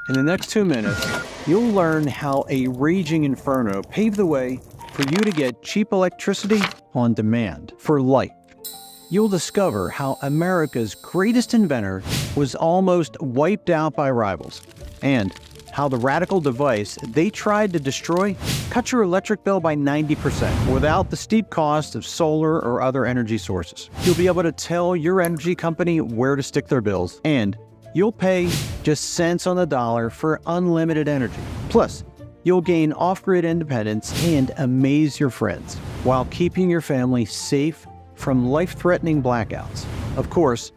In the next 2 minutes, you'll learn how a raging inferno paved the way for you to get cheap electricity on demand for life. You'll discover how America's greatest inventor was almost wiped out by rivals, and how the radical device they tried to destroy cut your electric bill by 90% without the steep cost of solar or other energy sources. You'll be able to tell your energy company where to stick their bills, and you'll pay just cents on the dollar for unlimited energy. Plus, you'll gain off-grid independence and amaze your friends while keeping your family safe from life-threatening blackouts. Of course,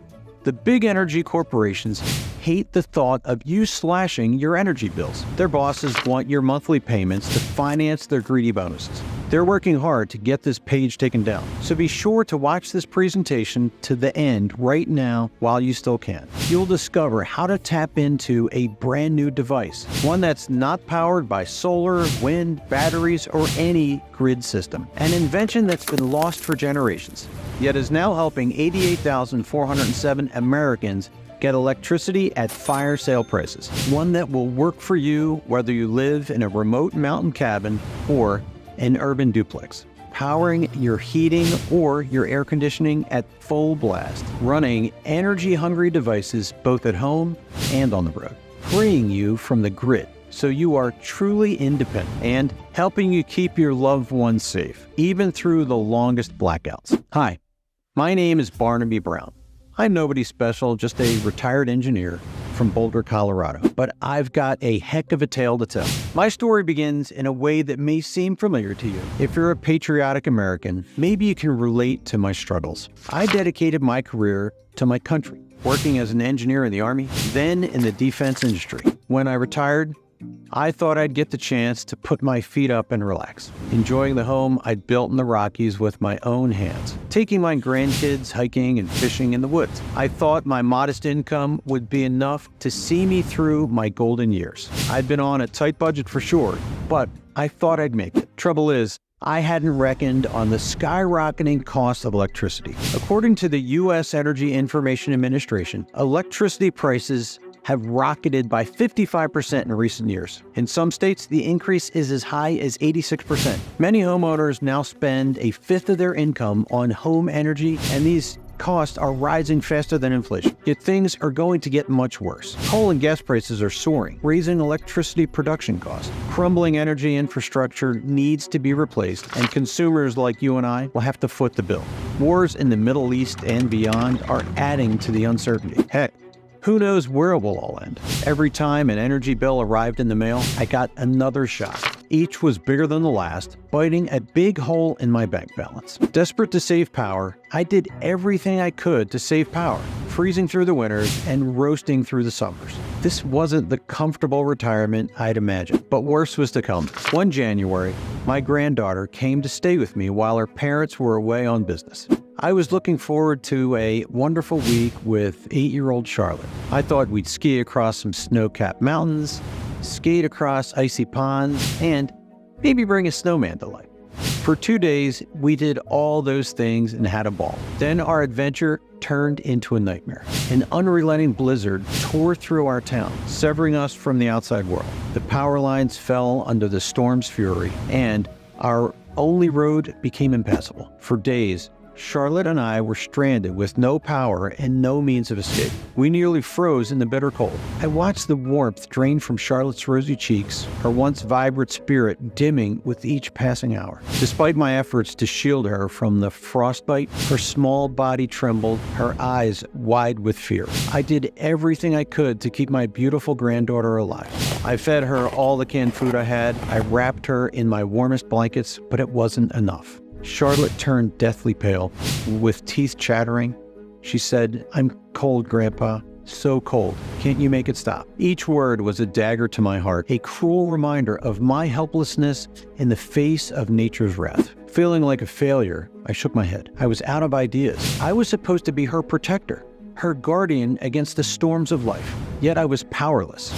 the big energy corporations hate the thought of you slashing your energy bills. Their bosses want your monthly payments to finance their greedy bonuses. They're working hard to get this page taken down, so be sure to watch this presentation to the end right now while you still can. You'll discover how to tap into a brand new device, one that's not powered by solar, wind, batteries, or any grid system. An invention that's been lost for generations, yet is now helping 88,407 Americans get electricity at fire sale prices. One that will work for you whether you live in a remote mountain cabin or an urban duplex, powering your heating or your air conditioning at full blast, running energy-hungry devices both at home and on the road, freeing you from the grid so you are truly independent, and helping you keep your loved ones safe, even through the longest blackouts. Hi, my name is Barnaby Brown. I'm nobody special, just a retired engineer from Boulder, Colorado, but I've got a heck of a tale to tell. My story begins in a way that may seem familiar to you. If you're a patriotic American, maybe you can relate to my struggles. I dedicated my career to my country, working as an engineer in the Army, then in the defense industry. When I retired, I thought I'd get the chance to put my feet up and relax, enjoying the home I'd built in the Rockies with my own hands, taking my grandkids hiking and fishing in the woods. I thought my modest income would be enough to see me through my golden years. I'd been on a tight budget for sure, but I thought I'd make it. Trouble is, I hadn't reckoned on the skyrocketing cost of electricity. According to the U.S. Energy Information Administration, electricity prices have rocketed by 55% in recent years. In some states, the increase is as high as 86%. Many homeowners now spend a fifth of their income on home energy, and these costs are rising faster than inflation. Yet things are going to get much worse. Coal and gas prices are soaring, raising electricity production costs. Crumbling energy infrastructure needs to be replaced, and consumers like you and I will have to foot the bill. Wars in the Middle East and beyond are adding to the uncertainty. Heck, who knows where it will all end? Every time an energy bill arrived in the mail, I got another shock. Each was bigger than the last, biting a big hole in my bank balance. Desperate to save power, I did everything I could to save power, freezing through the winters and roasting through the summers. This wasn't the comfortable retirement I'd imagined, but worse was to come. One January, my granddaughter came to stay with me while her parents were away on business. I was looking forward to a wonderful week with 8-year-old Charlotte. I thought we'd ski across some snow-capped mountains, skate across icy ponds, and maybe bring a snowman to life. For 2 days, we did all those things and had a ball. Then our adventure turned into a nightmare. An unrelenting blizzard tore through our town, severing us from the outside world. The power lines fell under the storm's fury, and our only road became impassable. For days, Charlotte and I were stranded with no power and no means of escape. We nearly froze in the bitter cold. I watched the warmth drain from Charlotte's rosy cheeks, her once vibrant spirit dimming with each passing hour. Despite my efforts to shield her from the frostbite, her small body trembled, her eyes wide with fear. I did everything I could to keep my beautiful granddaughter alive. I fed her all the canned food I had. I wrapped her in my warmest blankets, but it wasn't enough. Charlotte turned deathly pale, with teeth chattering. She said, "I'm cold, Grandpa. So cold. Can't you make it stop?" Each word was a dagger to my heart, a cruel reminder of my helplessness in the face of nature's wrath. Feeling like a failure, I shook my head. I was out of ideas. I was supposed to be her protector, her guardian against the storms of life. Yet I was powerless.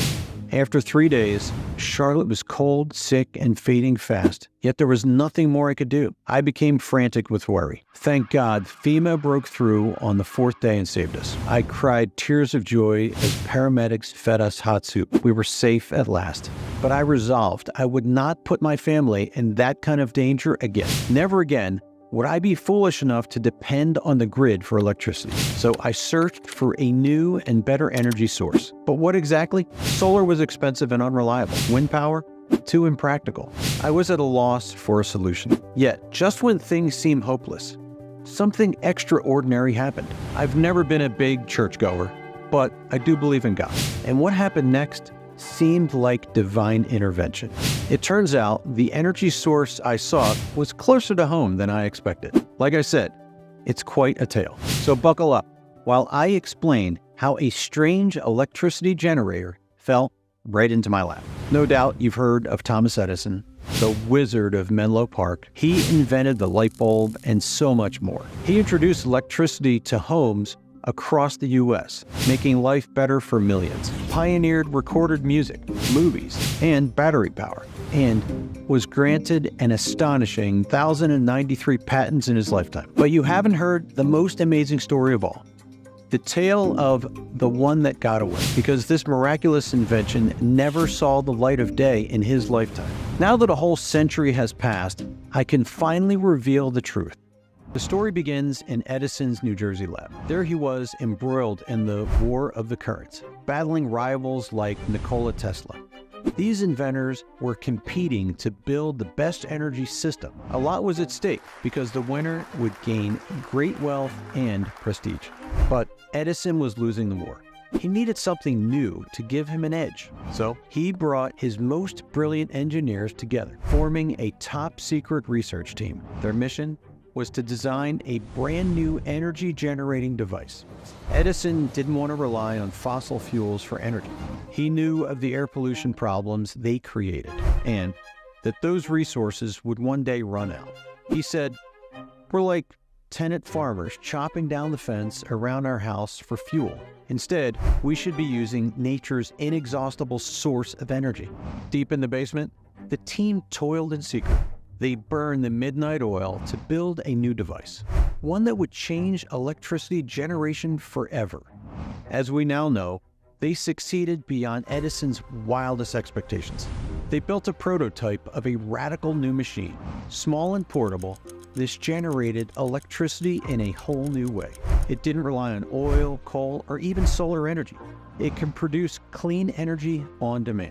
After 3 days, Charlotte was cold, sick, and fading fast, yet there was nothing more I could do. I became frantic with worry. Thank God, FEMA broke through on the 4th day and saved us. I cried tears of joy as paramedics fed us hot soup. We were safe at last. But I resolved I would not put my family in that kind of danger again. Never again would I be foolish enough to depend on the grid for electricity. So I searched for a new and better energy source. But what exactly? Solar was expensive and unreliable. Wind power? Too impractical. I was at a loss for a solution. Yet, just when things seemed hopeless, something extraordinary happened. I've never been a big churchgoer, but I do believe in God. And what happened next seemed like divine intervention. It turns out the energy source I sought was closer to home than I expected. Like I said, it's quite a tale. So buckle up while I explain how a strange electricity generator fell right into my lap. No doubt you've heard of Thomas Edison, the wizard of Menlo Park. He invented the light bulb and so much more. He introduced electricity to homes across the U.S., making life better for millions, pioneered recorded music, movies, and battery power, and was granted an astonishing 1,093 patents in his lifetime. But you haven't heard the most amazing story of all, the tale of the one that got away, because this miraculous invention never saw the light of day in his lifetime. Now that a whole century has passed, I can finally reveal the truth. The story begins in Edison's New Jersey lab. There he was, embroiled in the war of the currents, battling rivals like Nikola Tesla. These inventors were competing to build the best energy system. A lot was at stake because the winner would gain great wealth and prestige. But Edison was losing the war. He needed something new to give him an edge. So he brought his most brilliant engineers together, forming a top-secret research team. Their mission was to design a brand new energy generating device. Edison didn't want to rely on fossil fuels for energy. He knew of the air pollution problems they created and that those resources would one day run out. He said, "We're like tenant farmers chopping down the fence around our house for fuel. Instead, we should be using nature's inexhaustible source of energy." Deep in the basement, the team toiled in secret. They burned the midnight oil to build a new device, one that would change electricity generation forever. As we now know, they succeeded beyond Edison's wildest expectations. They built a prototype of a radical new machine. Small and portable, this generated electricity in a whole new way. It didn't rely on oil, coal, or even solar energy. It can produce clean energy on demand.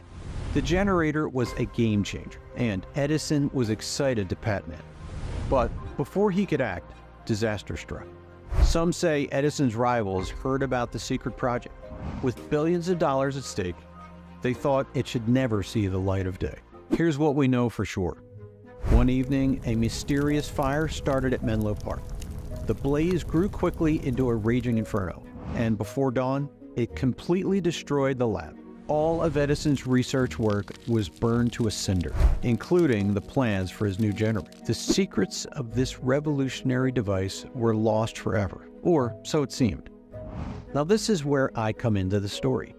The generator was a game changer, and Edison was excited to patent it. But before he could act, disaster struck. Some say Edison's rivals heard about the secret project. With billions of dollars at stake, they thought it should never see the light of day. Here's what we know for sure. One evening, a mysterious fire started at Menlo Park. The blaze grew quickly into a raging inferno, and before dawn, it completely destroyed the lab. All of Edison's research work was burned to a cinder, including the plans for his new generator. The secrets of this revolutionary device were lost forever, or so it seemed. Now this is where I come into the story.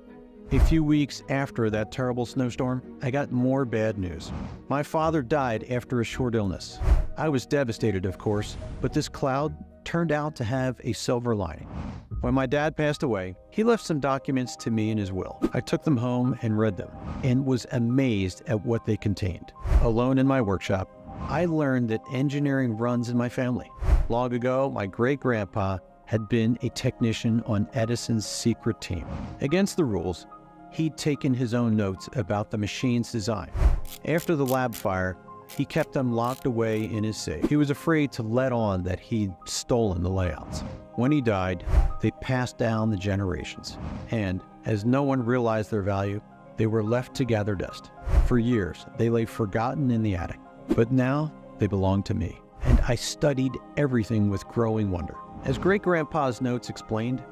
A few weeks after that terrible snowstorm, I got more bad news. My father died after a short illness. I was devastated, of course, but this cloud turned out to have a silver lining. When my dad passed away, he left some documents to me in his will. I took them home and read them, and was amazed at what they contained. Alone in my workshop, I learned that engineering runs in my family. Long ago, my great-grandpa had been a technician on Edison's secret team. Against the rules, he'd taken his own notes about the machine's design. After the lab fire, he kept them locked away in his safe. He was afraid to let on that he'd stolen the layouts. When he died, they passed down the generations, and as no one realized their value, they were left to gather dust. For years, they lay forgotten in the attic, but now they belong to me, and I studied everything with growing wonder. As Great-Grandpa's notes explained,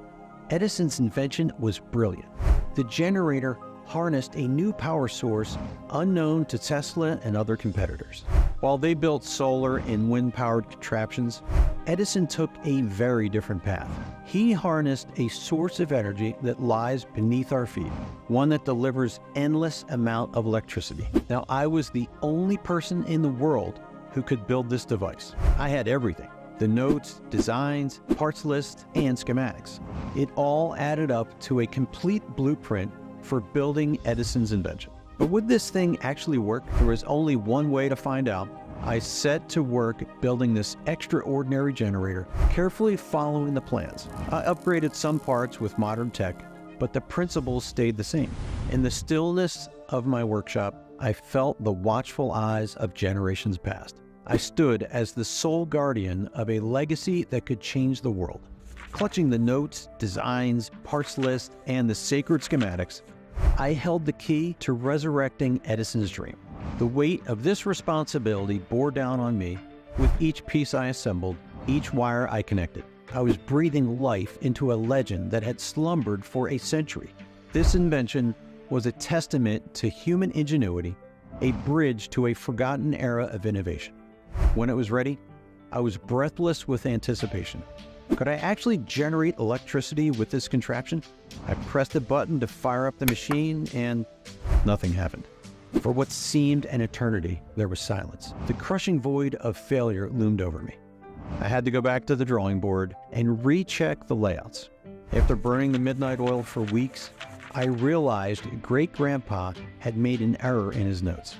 Edison's invention was brilliant. The generator harnessed a new power source unknown to Tesla and other competitors. While they built solar and wind-powered contraptions, Edison took a very different path. He harnessed a source of energy that lies beneath our feet, one that delivers endless amount of electricity. Now, I was the only person in the world who could build this device. I had everything: the notes, designs, parts list, and schematics. It all added up to a complete blueprint for building Edison's invention. But would this thing actually work? There was only one way to find out. I set to work building this extraordinary generator, carefully following the plans. I upgraded some parts with modern tech, but the principles stayed the same. In the stillness of my workshop, I felt the watchful eyes of generations past. I stood as the sole guardian of a legacy that could change the world. Clutching the notes, designs, parts list, and the sacred schematics, I held the key to resurrecting Edison's dream. The weight of this responsibility bore down on me with each piece I assembled, each wire I connected. I was breathing life into a legend that had slumbered for a century. This invention was a testament to human ingenuity, a bridge to a forgotten era of innovation. When it was ready, I was breathless with anticipation. Could I actually generate electricity with this contraption? I pressed a button to fire up the machine, and nothing happened. For what seemed an eternity, there was silence. The crushing void of failure loomed over me. I had to go back to the drawing board and recheck the layouts. After burning the midnight oil for weeks, I realized Great-Grandpa had made an error in his notes.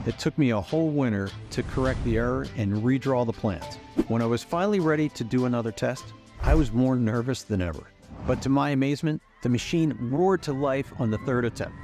It took me a whole winter to correct the error and redraw the plans. When I was finally ready to do another test, I was more nervous than ever. But to my amazement, the machine roared to life on the third attempt.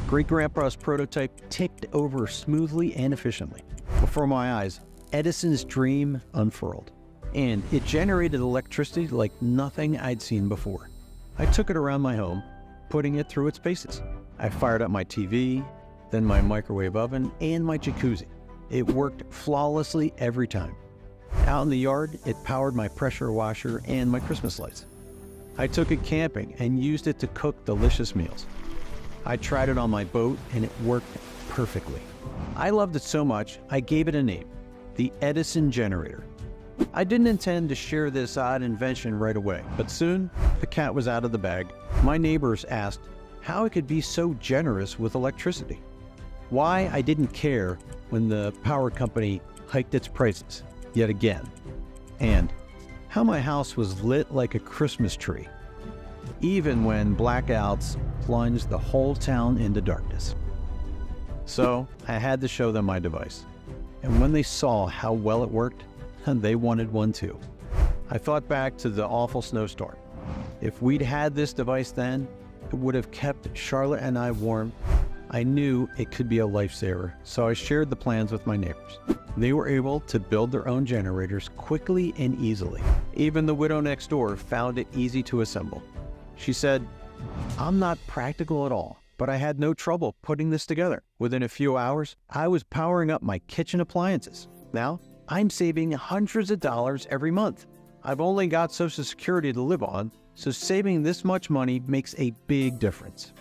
Great-Grandpa's prototype ticked over smoothly and efficiently. Before my eyes, Edison's dream unfurled, and it generated electricity like nothing I'd seen before. I took it around my home, putting it through its paces. I fired up my TV, then my microwave oven, and my jacuzzi. It worked flawlessly every time. Out in the yard, it powered my pressure washer and my Christmas lights. I took it camping and used it to cook delicious meals. I tried it on my boat, and it worked perfectly. I loved it so much, I gave it a name: the Edison Generator. I didn't intend to share this odd invention right away, but soon the cat was out of the bag. My neighbors asked how I could be so generous with electricity, why I didn't care when the power company hiked its prices yet again, and how my house was lit like a Christmas tree, even when blackouts plunged the whole town into darkness. So I had to show them my device, and when they saw how well it worked, they wanted one too. I thought back to the awful snowstorm. If we'd had this device then, it would have kept Charlotte and I warm. I knew it could be a lifesaver, so I shared the plans with my neighbors. They were able to build their own generators quickly and easily. Even the widow next door found it easy to assemble. She said, "I'm not practical at all, but I had no trouble putting this together. Within a few hours, I was powering up my kitchen appliances. Now, I'm saving hundreds of dollars every month. I've only got Social Security to live on, so saving this much money makes a big difference."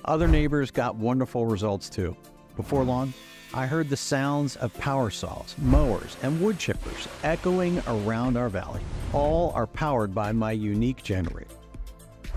Other neighbors got wonderful results too. Before long, I heard the sounds of power saws, mowers, and wood chippers echoing around our valley. All are powered by my unique generator.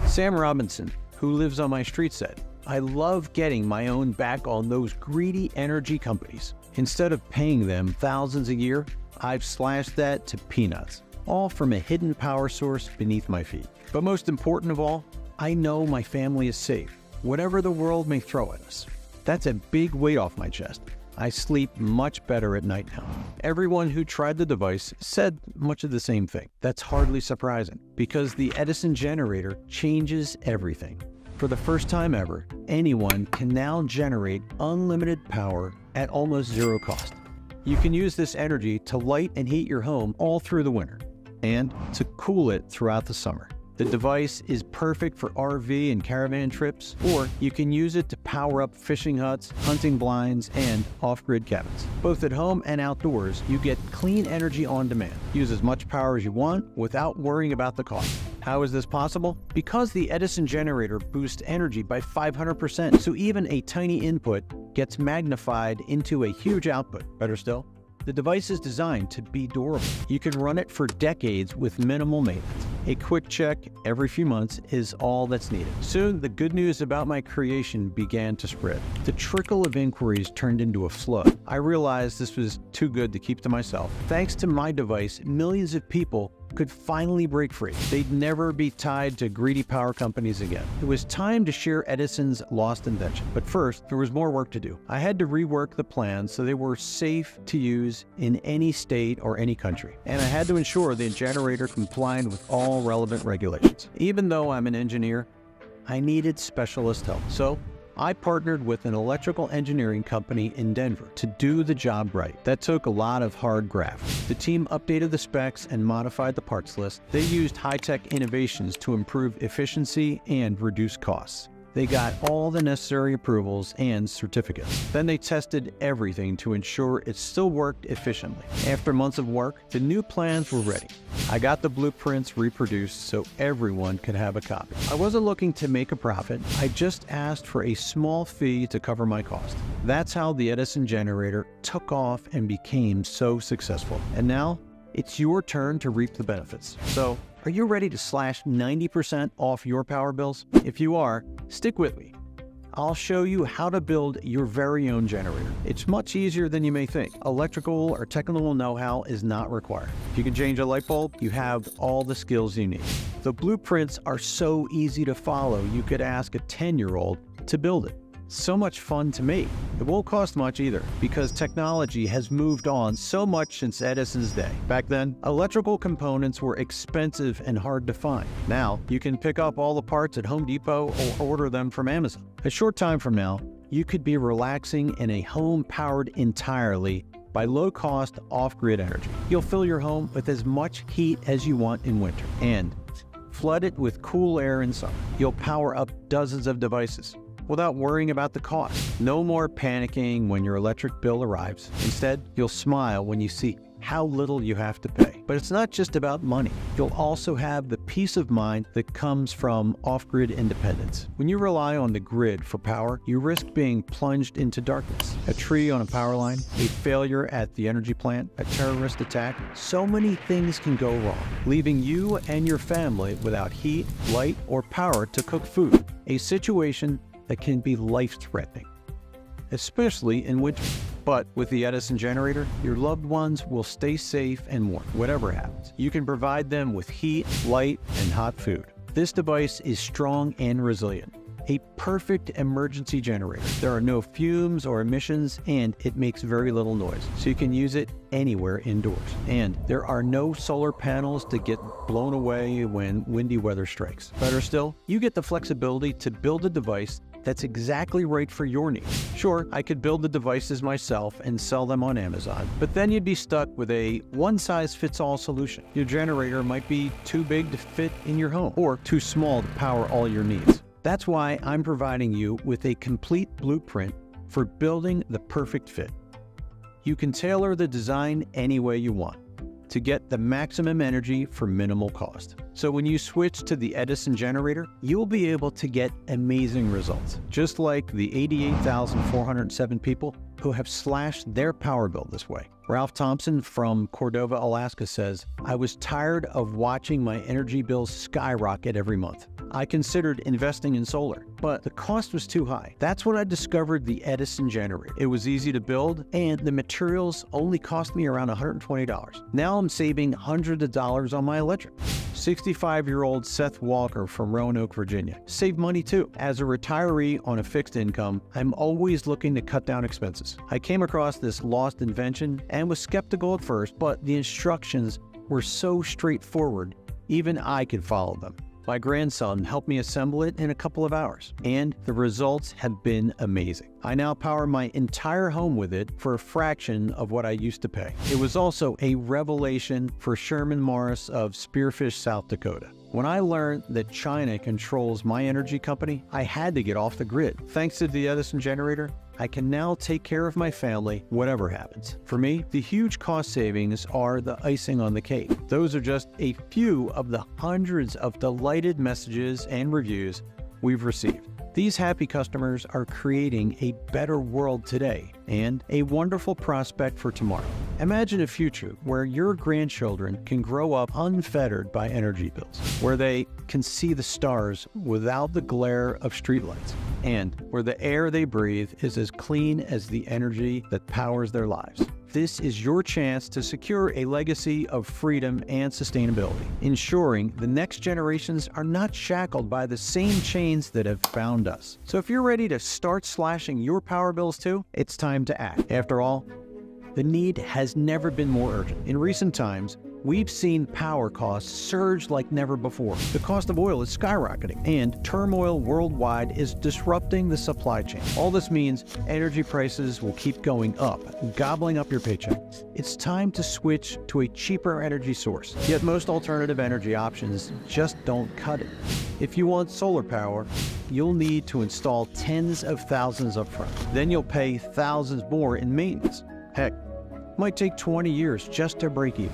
Sam Robinson, who lives on my street, said, "I love getting my own back on those greedy energy companies. Instead of paying them thousands a year, I've slashed that to peanuts, all from a hidden power source beneath my feet. But most important of all, I know my family is safe, whatever the world may throw at us. That's a big weight off my chest. I sleep much better at night now." Everyone who tried the device said much of the same thing. That's hardly surprising, because the Edison Generator changes everything. For the first time ever, anyone can now generate unlimited power at almost zero cost. You can use this energy to light and heat your home all through the winter, and to cool it throughout the summer. The device is perfect for RV and caravan trips, or you can use it to power up fishing huts, hunting blinds, and off-grid cabins. Both at home and outdoors, you get clean energy on demand. Use as much power as you want without worrying about the cost. How is this possible? Because the Edison generator boosts energy by 500%, so even a tiny input gets magnified into a huge output. Better still, the device is designed to be durable. You can run it for decades with minimal maintenance. A quick check every few months is all that's needed. Soon, the good news about my creation began to spread. The trickle of inquiries turned into a flood. I realized this was too good to keep to myself. Thanks to my device, millions of people could finally break free. They'd never be tied to greedy power companies again. It was time to share Edison's lost invention. But first, there was more work to do. I had to rework the plans so they were safe to use in any state or any country. And I had to ensure the generator complied with all relevant regulations. Even though I'm an engineer, I needed specialist help. So I partnered with an electrical engineering company in Denver to do the job right. That took a lot of hard graft. The team updated the specs and modified the parts list. They used high-tech innovations to improve efficiency and reduce costs. They got all the necessary approvals and certificates. Then they tested everything to ensure it still worked efficiently. After months of work, the new plans were ready. I got the blueprints reproduced so everyone could have a copy. I wasn't looking to make a profit. I just asked for a small fee to cover my cost. That's how the Edison generator took off and became so successful. And now, it's your turn to reap the benefits. So, are you ready to slash 90% off your power bills? If you are, stick with me. I'll show you how to build your very own generator. It's much easier than you may think. Electrical or technical know-how is not required. If you can change a light bulb, you have all the skills you need. The blueprints are so easy to follow, you could ask a 10-year-old to build it. So much fun to make. It won't cost much either, because technology has moved on so much since Edison's day. Back then, electrical components were expensive and hard to find. Now, you can pick up all the parts at Home Depot or order them from Amazon. A short time from now, you could be relaxing in a home powered entirely by low-cost off-grid energy. You'll fill your home with as much heat as you want in winter and flood it with cool air in summer. You'll power up dozens of devices without worrying about the cost. No more panicking when your electric bill arrives. Instead, you'll smile when you see how little you have to pay. But it's not just about money. You'll also have the peace of mind that comes from off-grid independence. When you rely on the grid for power, you risk being plunged into darkness. A tree on a power line, a failure at the energy plant, a terrorist attack. So many things can go wrong, leaving you and your family without heat, light, or power to cook food. A situation that can be life-threatening, especially in winter. But with the Edison generator, your loved ones will stay safe and warm, whatever happens. You can provide them with heat, light, and hot food. This device is strong and resilient. A perfect emergency generator. There are no fumes or emissions, and it makes very little noise, so you can use it anywhere indoors. And there are no solar panels to get blown away when windy weather strikes. Better still, you get the flexibility to build a device that's exactly right for your needs. Sure, I could build the devices myself and sell them on Amazon, but then you'd be stuck with a one-size-fits-all solution. Your generator might be too big to fit in your home or too small to power all your needs. That's why I'm providing you with a complete blueprint for building the perfect fit. You can tailor the design any way you want to get the maximum energy for minimal cost. So when you switch to the Edison generator, you'll be able to get amazing results, just like the 88,407 people who have slashed their power bill this way. Ralph Thompson from Cordova, Alaska says, "I was tired of watching my energy bills skyrocket every month. I considered investing in solar, but the cost was too high. That's when I discovered the Edison generator. It was easy to build, and the materials only cost me around $120. Now I'm saving hundreds of dollars on my electric." 65-year-old Seth Walker from Roanoke, Virginia, saved money too. As a retiree on a fixed income, I'm always looking to cut down expenses. I came across this lost invention and was skeptical at first, but the instructions were so straightforward, even I could follow them. My grandson helped me assemble it in a couple of hours, and the results have been amazing. I now power my entire home with it for a fraction of what I used to pay. It was also a revelation for Sherman Morris of Spearfish, South Dakota. When I learned that China controls my energy company, I had to get off the grid. Thanks to the Edison Generator, I can now take care of my family, whatever happens. For me, the huge cost savings are the icing on the cake. Those are just a few of the hundreds of delighted messages and reviews we've received. These happy customers are creating a better world today and a wonderful prospect for tomorrow. Imagine a future where your grandchildren can grow up unfettered by energy bills, where they can see the stars without the glare of streetlights, and where the air they breathe is as clean as the energy that powers their lives. This is your chance to secure a legacy of freedom and sustainability, ensuring the next generations are not shackled by the same chains that have bound us. So if you're ready to start slashing your power bills too, it's time to act. After all, the need has never been more urgent. In recent times, we've seen power costs surge like never before. The cost of oil is skyrocketing, and turmoil worldwide is disrupting the supply chain. All this means energy prices will keep going up, gobbling up your paycheck. It's time to switch to a cheaper energy source. Yet most alternative energy options just don't cut it. If you want solar power, you'll need to install tens of thousands up front. Then you'll pay thousands more in maintenance. Heck, it might take 20 years just to break even.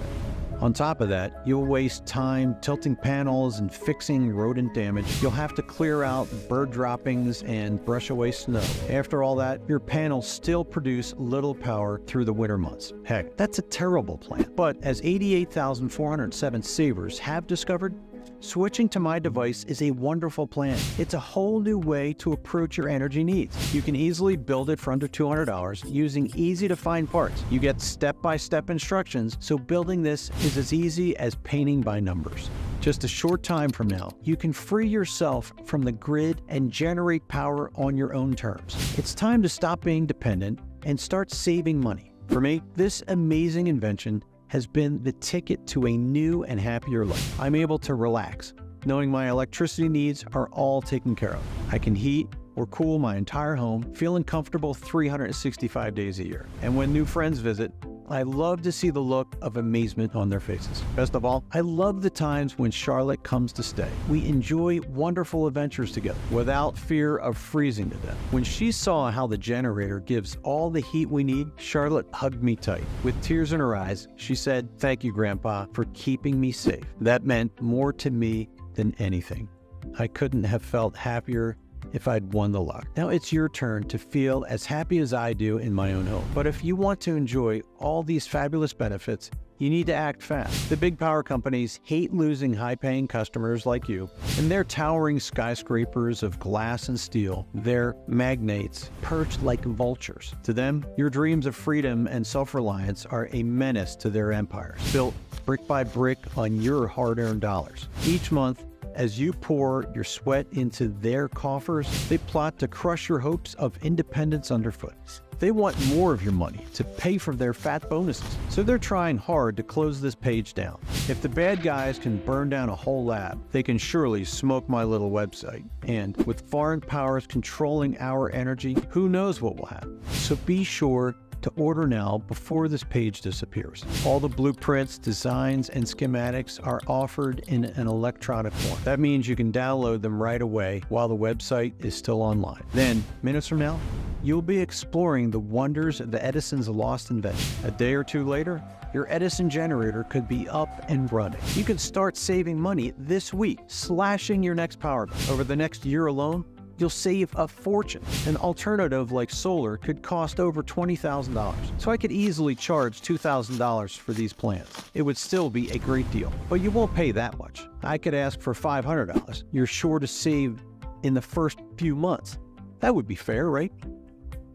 On top of that, you'll waste time tilting panels and fixing rodent damage. You'll have to clear out bird droppings and brush away snow. After all that, your panels still produce little power through the winter months. Heck, that's a terrible plan. But as 88,407 savers have discovered, switching to my device is a wonderful plan. It's a whole new way to approach your energy needs. You can easily build it for under $200 using easy-to-find parts. You get step-by-step instructions, so building this is as easy as painting by numbers. Just a short time from now, you can free yourself from the grid and generate power on your own terms. It's time to stop being dependent and start saving money. For me, this amazing invention has been the ticket to a new and happier life. I'm able to relax, knowing my electricity needs are all taken care of. I can heat or cool my entire home, feeling comfortable 365 days a year. And when new friends visit, I love to see the look of amazement on their faces. Best of all, I love the times when Charlotte comes to stay. We enjoy wonderful adventures together without fear of freezing to death. When she saw how the generator gives all the heat we need, Charlotte hugged me tight. With tears in her eyes, she said, "Thank you, Grandpa, for keeping me safe." That meant more to me than anything. I couldn't have felt happier if I'd won the luck. Now it's your turn to feel as happy as I do in my own home. But if you want to enjoy all these fabulous benefits, you need to act fast. The big power companies hate losing high-paying customers like you, and their towering skyscrapers of glass and steel, their magnates, perched like vultures. To them, your dreams of freedom and self-reliance are a menace to their empires, built brick by brick on your hard-earned dollars. Each month, as you pour your sweat into their coffers, they plot to crush your hopes of independence underfoot. They want more of your money to pay for their fat bonuses, so they're trying hard to close this page down. If the bad guys can burn down a whole lab, they can surely smoke my little website. And with foreign powers controlling our energy, who knows what will happen? So be sure to order now before this page disappears. All the blueprints, designs, and schematics are offered in an electronic form. That means you can download them right away while the website is still online. Then, minutes from now, you'll be exploring the wonders of the Edison's lost invention. A day or two later, your Edison Generator could be up and running. You can start saving money this week, slashing your next power bill. Over the next year alone, you'll save a fortune. An alternative like solar could cost over $20,000. So I could easily charge $2,000 for these plans. It would still be a great deal, but you won't pay that much. I could ask for $500. You're sure to save in the first few months. That would be fair, right?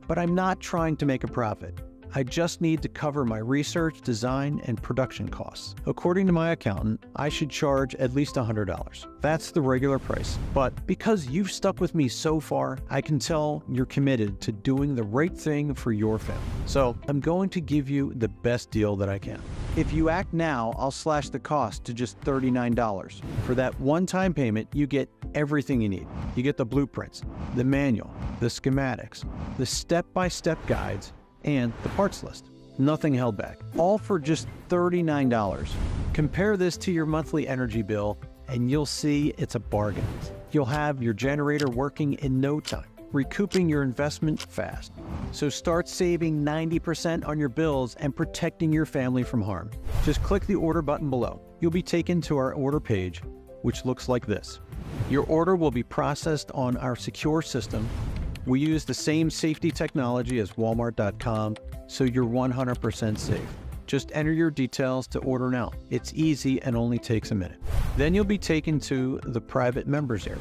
But I'm not trying to make a profit. I just need to cover my research, design, and production costs. According to my accountant, I should charge at least $100. That's the regular price. But because you've stuck with me so far, I can tell you're committed to doing the right thing for your family. So I'm going to give you the best deal that I can. If you act now, I'll slash the cost to just $39. For that one-time payment, you get everything you need. You get the blueprints, the manual, the schematics, the step-by-step guides, and the parts list. Nothing held back. All for just $39. Compare this to your monthly energy bill and you'll see it's a bargain. You'll have your generator working in no time, recouping your investment fast. So start saving 90% on your bills and protecting your family from harm. Just click the order button below. You'll be taken to our order page, which looks like this. Your order will be processed on our secure system. We use the same safety technology as Walmart.com, so you're 100% safe. Just enter your details to order now. It's easy and only takes a minute. Then you'll be taken to the private members area,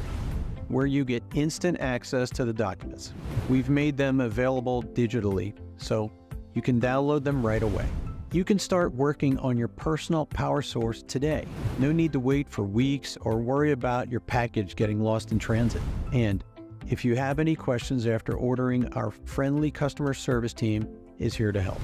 where you get instant access to the documents. We've made them available digitally, so you can download them right away. You can start working on your personal power source today. No need to wait for weeks or worry about your package getting lost in transit. And if you have any questions after ordering, our friendly customer service team is here to help.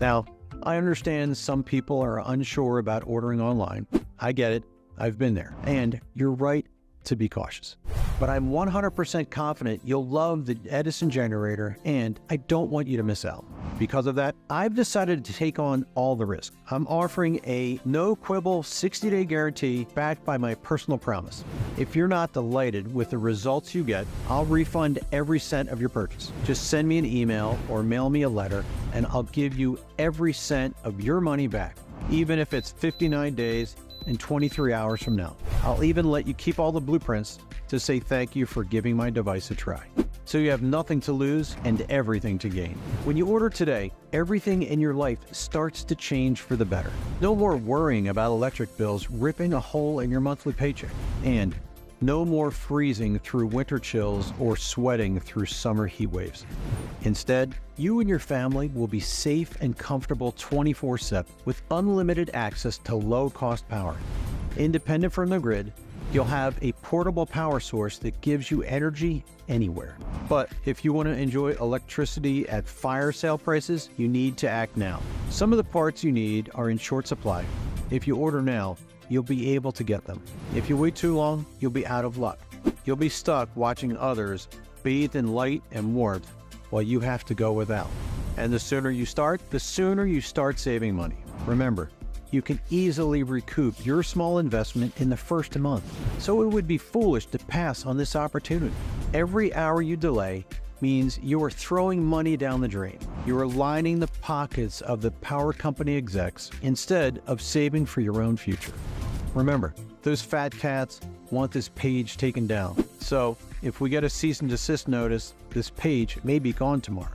Now, I understand some people are unsure about ordering online. I get it. I've been there. And you're right to be cautious. But I'm 100% confident you'll love the Edison Generator, and I don't want you to miss out. Because of that, I've decided to take on all the risk. I'm offering a no-quibble 60-day guarantee backed by my personal promise. If you're not delighted with the results you get, I'll refund every cent of your purchase. Just send me an email or mail me a letter, and I'll give you every cent of your money back, even if it's 59 days and 23 hours from now. I'll even let you keep all the blueprints to say thank you for giving my device a try. So you have nothing to lose and everything to gain. When you order today, everything in your life starts to change for the better. No more worrying about electric bills ripping a hole in your monthly paycheck. And no more freezing through winter chills or sweating through summer heat waves. Instead, you and your family will be safe and comfortable 24/7 with unlimited access to low-cost power. Independent from the grid, you'll have a portable power source that gives you energy anywhere. But if you want to enjoy electricity at fire sale prices, you need to act now. Some of the parts you need are in short supply. If you order now, you'll be able to get them. If you wait too long, you'll be out of luck. You'll be stuck watching others bathe in light and warmth while you have to go without. And the sooner you start saving money. Remember, you can easily recoup your small investment in the first month. So it would be foolish to pass on this opportunity. Every hour you delay means you are throwing money down the drain. You are lining the pockets of the power company execs instead of saving for your own future. Remember, those fat cats want this page taken down. So if we get a cease and desist notice, this page may be gone tomorrow.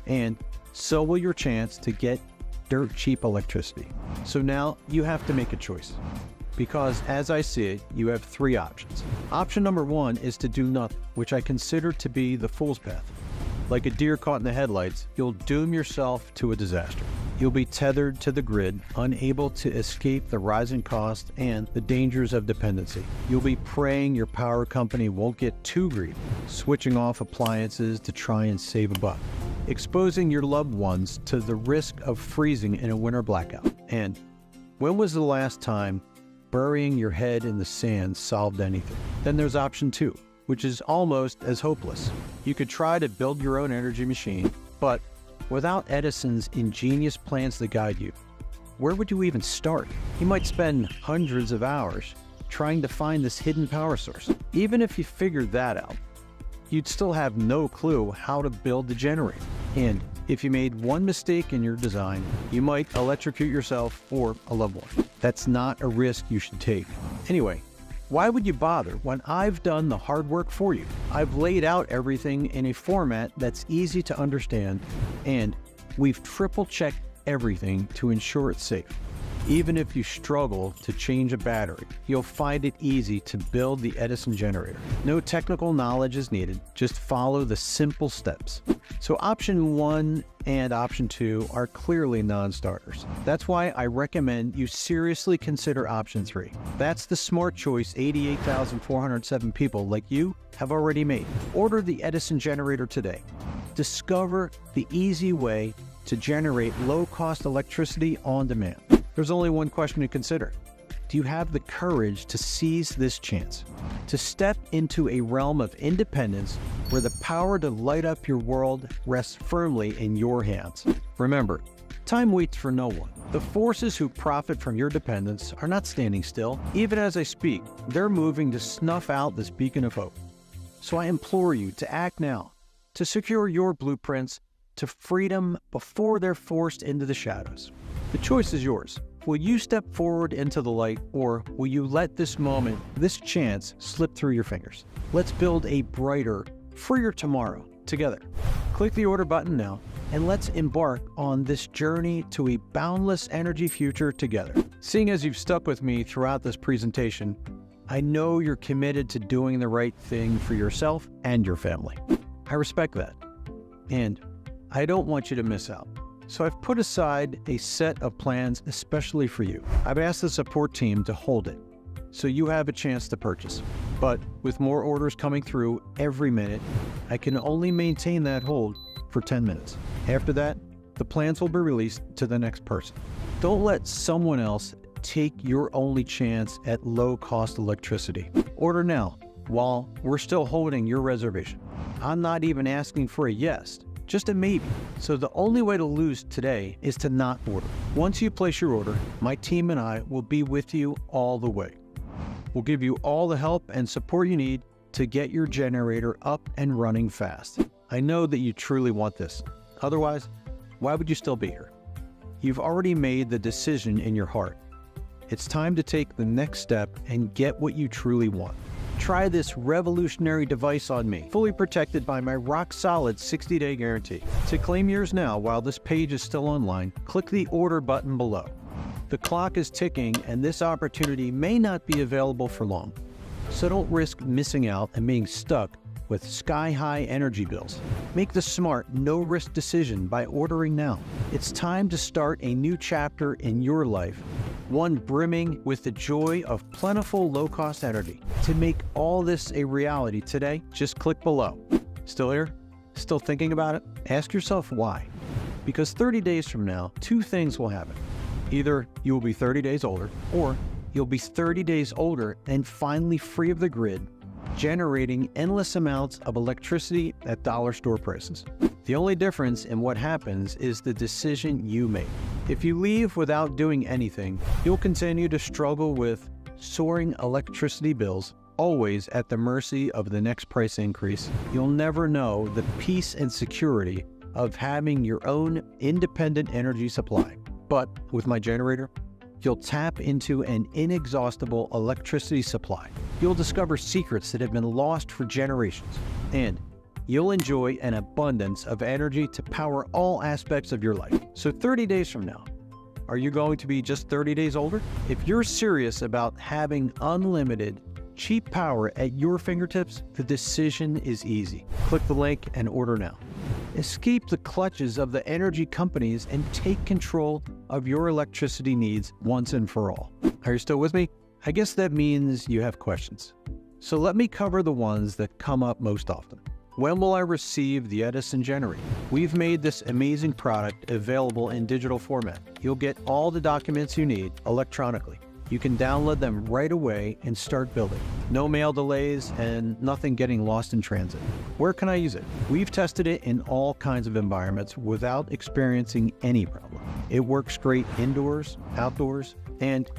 And so will your chance to get dirt cheap electricity. So now you have to make a choice. Because as I see it, you have three options. Option number one is to do nothing, which I consider to be the fool's path. Like a deer caught in the headlights, you'll doom yourself to a disaster. You'll be tethered to the grid, unable to escape the rising cost and the dangers of dependency. You'll be praying your power company won't get too greedy, switching off appliances to try and save a buck, exposing your loved ones to the risk of freezing in a winter blackout. And when was the last time burying your head in the sand solved anything? Then there's option two, which is almost as hopeless. You could try to build your own energy machine, but without Edison's ingenious plans to guide you, where would you even start? You might spend hundreds of hours trying to find this hidden power source. Even if you figured that out, you'd still have no clue how to build the generator. And if you made one mistake in your design, you might electrocute yourself or a loved one. That's not a risk you should take. Anyway, why would you bother when I've done the hard work for you? I've laid out everything in a format that's easy to understand, and we've triple-checked everything to ensure it's safe. Even if you struggle to change a battery, you'll find it easy to build the Edison Generator. No technical knowledge is needed, just follow the simple steps. So option one and option two are clearly non-starters. That's why I recommend you seriously consider option three. That's the smart choice 88,407 people like you have already made. Order the Edison Generator today. Discover the easy way to generate low-cost electricity on demand. There's only one question to consider. do you have the courage to seize this chance? To step into a realm of independence where the power to light up your world rests firmly in your hands. Remember, time waits for no one. The forces who profit from your dependence are not standing still. Even as I speak, they're moving to snuff out this beacon of hope. So I implore you to act now, to secure your blueprints to freedom before they're forced into the shadows. The choice is yours. Will you step forward into the light, or will you let this moment, this chance, slip through your fingers? Let's build a brighter, freer tomorrow together. Click the order button now, and let's embark on this journey to a boundless energy future together. Seeing as you've stuck with me throughout this presentation, I know you're committed to doing the right thing for yourself and your family. I respect that, and I don't want you to miss out. So I've put aside a set of plans especially for you. I've asked the support team to hold it, so you have a chance to purchase. But with more orders coming through every minute, I can only maintain that hold for 10 minutes. After that, the plans will be released to the next person. Don't let someone else take your only chance at low-cost electricity. Order now while we're still holding your reservation. I'm not even asking for a yes, just a maybe. So the only way to lose today is to not order. Once you place your order, my team and I will be with you all the way. We'll give you all the help and support you need to get your generator up and running fast. I know that you truly want this. Otherwise, why would you still be here? You've already made the decision in your heart. It's time to take the next step and get what you truly want. Try this revolutionary device on me, fully protected by my rock-solid 60-day guarantee. To claim yours now while this page is still online, click the order button below. The clock is ticking, and this opportunity may not be available for long. So don't risk missing out and being stuck with sky-high energy bills. Make the smart, no-risk decision by ordering now. It's time to start a new chapter in your life, one brimming with the joy of plentiful low-cost energy. To make all this a reality today, just click below. Still here? Still thinking about it? Ask yourself why. Because 30 days from now, two things will happen. Either you will be 30 days older, or you'll be 30 days older and finally free of the grid, generating endless amounts of electricity at dollar store prices. The only difference in what happens is the decision you make. If you leave without doing anything, you'll continue to struggle with soaring electricity bills, always at the mercy of the next price increase. You'll never know the peace and security of having your own independent energy supply. But with my generator, you'll tap into an inexhaustible electricity supply. You'll discover secrets that have been lost for generations, and you'll enjoy an abundance of energy to power all aspects of your life. So 30 days from now, are you going to be just 30 days older? If you're serious about having unlimited, cheap power at your fingertips, the decision is easy. Click the link and order now. Escape the clutches of the energy companies and take control of your electricity needs once and for all. Are you still with me? I guess that means you have questions. So let me cover the ones that come up most often. When will I receive the Edison Generator? We've made this amazing product available in digital format. You'll get all the documents you need electronically. You can download them right away and start building. No mail delays and nothing getting lost in transit. Where can I use it? We've tested it in all kinds of environments without experiencing any problem. It works great indoors, outdoors, and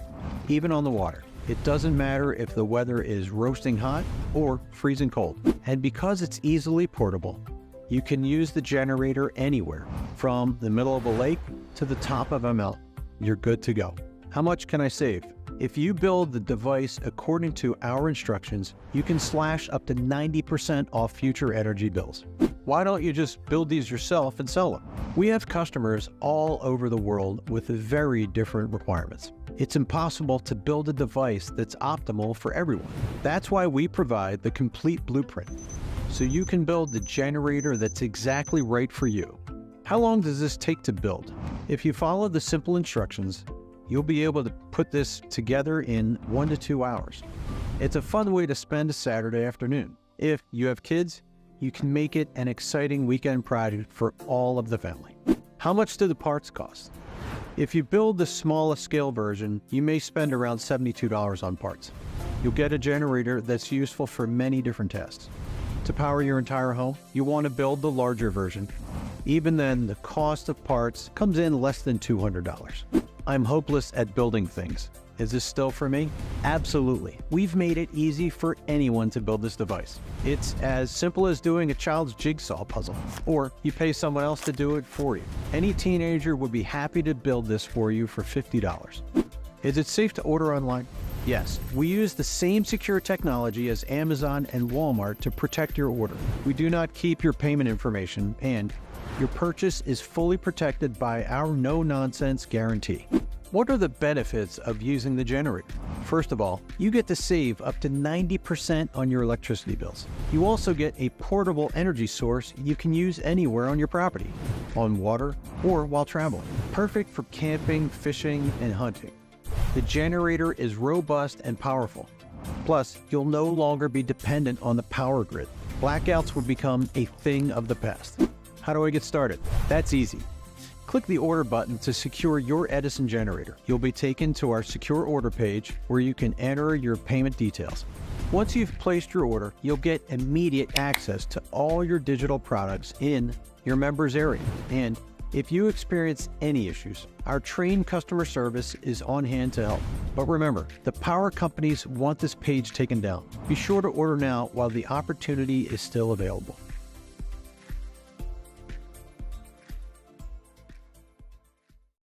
even on the water. It doesn't matter if the weather is roasting hot or freezing cold. And because it's easily portable, you can use the generator anywhere, from the middle of a lake to the top of a mountain. You're good to go. How much can I save? If you build the device according to our instructions, you can slash up to 90% off future energy bills. Why don't you just build these yourself and sell them? We have customers all over the world with very different requirements. It's impossible to build a device that's optimal for everyone. That's why we provide the complete blueprint, so you can build the generator that's exactly right for you. How long does this take to build? If you follow the simple instructions, you'll be able to put this together in 1 to 2 hours. It's a fun way to spend a Saturday afternoon. If you have kids, you can make it an exciting weekend project for all of the family. How much do the parts cost? If you build the smallest scale version, you may spend around $72 on parts. You'll get a generator that's useful for many different tasks. To power your entire home, you want to build the larger version. Even then, the cost of parts comes in less than $200. I'm hopeless at building things. Is this still for me? Absolutely. We've made it easy for anyone to build this device. It's as simple as doing a child's jigsaw puzzle, or you pay someone else to do it for you. Any teenager would be happy to build this for you for $50. Is it safe to order online? Yes, we use the same secure technology as Amazon and Walmart to protect your order. We do not keep your payment information, and your purchase is fully protected by our no-nonsense guarantee. What are the benefits of using the generator? First of all, you get to save up to 90% on your electricity bills. You also get a portable energy source you can use anywhere on your property, on water, or while traveling. Perfect for camping, fishing, and hunting. The generator is robust and powerful. Plus, you'll no longer be dependent on the power grid. Blackouts will become a thing of the past. How do I get started? That's easy. Click the order button to secure your Edison generator. You'll be taken to our secure order page where you can enter your payment details. Once you've placed your order, you'll get immediate access to all your digital products in your members area. And if you experience any issues, our trained customer service is on hand to help. But remember, the power companies want this page taken down. Be sure to order now while the opportunity is still available.